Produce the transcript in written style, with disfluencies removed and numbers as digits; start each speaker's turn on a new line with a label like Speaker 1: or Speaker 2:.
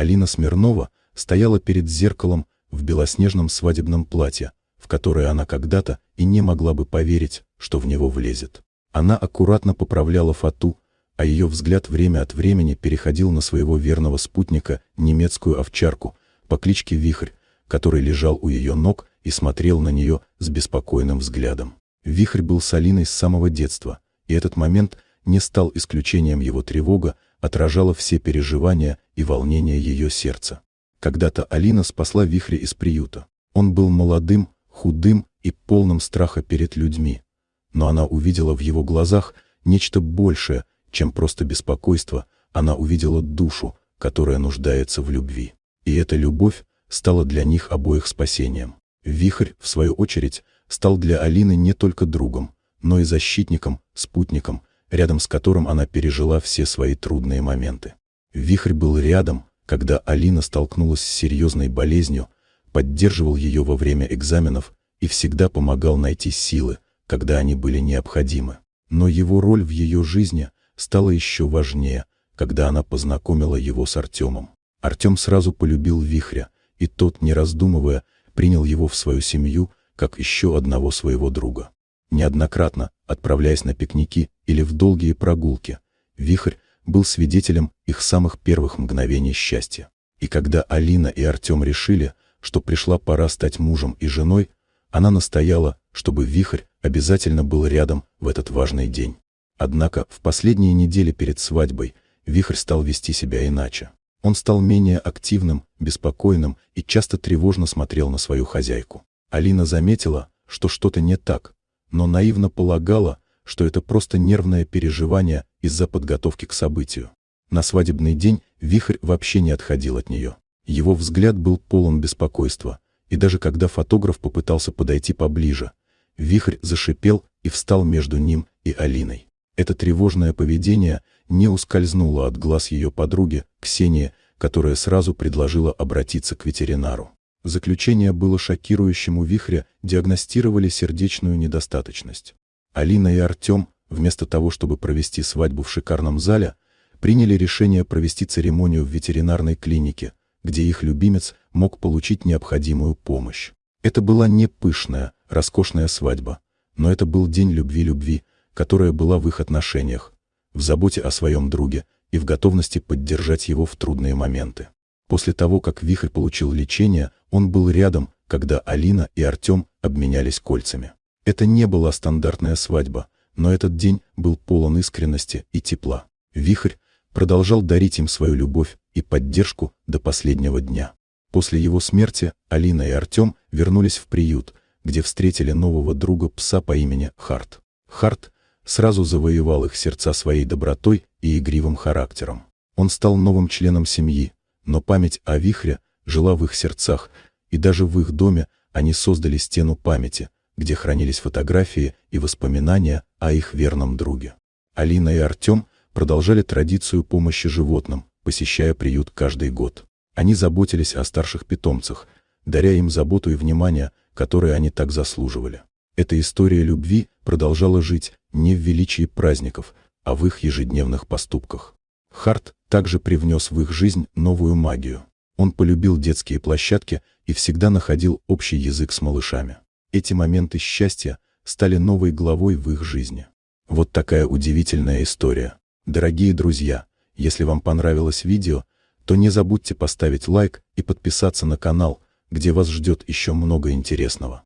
Speaker 1: Алина Смирнова стояла перед зеркалом в белоснежном свадебном платье, в которое она когда-то и не могла бы поверить, что в него влезет. Она аккуратно поправляла фату, а ее взгляд время от времени переходил на своего верного спутника, немецкую овчарку по кличке Вихрь, который лежал у ее ног и смотрел на нее с беспокойным взглядом. Вихрь был с Алиной с самого детства, и этот момент не стал исключением. Его тревога отражала все переживания и волнения ее сердца. Когда-то Алина спасла Вихря из приюта. Он был молодым, худым и полным страха перед людьми. Но она увидела в его глазах нечто большее, чем просто беспокойство. Она увидела душу, которая нуждается в любви. И эта любовь стала для них обоих спасением. Вихрь, в свою очередь, стал для Алины не только другом, но и защитником, спутником, рядом с которым она пережила все свои трудные моменты. Вихрь был рядом, когда Алина столкнулась с серьезной болезнью, поддерживал ее во время экзаменов и всегда помогал найти силы, когда они были необходимы. Но его роль в ее жизни стала еще важнее, когда она познакомила его с Артемом. Артем сразу полюбил Вихря, и тот, не раздумывая, принял его в свою семью, как еще одного своего друга. Неоднократно, отправляясь на пикники или в долгие прогулки, Вихрь был свидетелем их самых первых мгновений счастья. И когда Алина и Артем решили, что пришла пора стать мужем и женой, она настояла, чтобы Вихрь обязательно был рядом в этот важный день. Однако в последние недели перед свадьбой Вихрь стал вести себя иначе. Он стал менее активным, беспокойным и часто тревожно смотрел на свою хозяйку. Алина заметила, что что-то не так, но наивно полагала, что это просто нервное переживание из-за подготовки к событию. На свадебный день Вихрь вообще не отходил от нее. Его взгляд был полон беспокойства, и даже когда фотограф попытался подойти поближе, Вихрь зашипел и встал между ним и Алиной. Это тревожное поведение не ускользнуло от глаз ее подруги, Ксении, которая сразу предложила обратиться к ветеринару. Заключение было шокирующим. У Вихря диагностировали сердечную недостаточность. Алина и Артем, вместо того, чтобы провести свадьбу в шикарном зале, приняли решение провести церемонию в ветеринарной клинике, где их любимец мог получить необходимую помощь. Это была не пышная, роскошная свадьба, но это был день любви, которая была в их отношениях, в заботе о своем друге и в готовности поддержать его в трудные моменты. После того, как Вихрь получил лечение, он был рядом, когда Алина и Артем обменялись кольцами. Это не была стандартная свадьба, но этот день был полон искренности и тепла. Вихрь продолжал дарить им свою любовь и поддержку до последнего дня. После его смерти Алина и Артем вернулись в приют, где встретили нового друга, пса по имени Харт. Харт сразу завоевал их сердца своей добротой и игривым характером. Он стал новым членом семьи, но память о Вихре жила в их сердцах, и даже в их доме они создали стену памяти, где хранились фотографии и воспоминания о их верном друге. Алина и Артем продолжали традицию помощи животным, посещая приют каждый год. Они заботились о старших питомцах, даря им заботу и внимание, которые они так заслуживали. Эта история любви продолжала жить не в величии праздников, а в их ежедневных поступках. Харт также привнес в их жизнь новую магию. Он полюбил детские площадки и всегда находил общий язык с малышами. Эти моменты счастья стали новой главой в их жизни. Вот такая удивительная история. Дорогие друзья, если вам понравилось видео, то не забудьте поставить лайк и подписаться на канал, где вас ждет еще много интересного.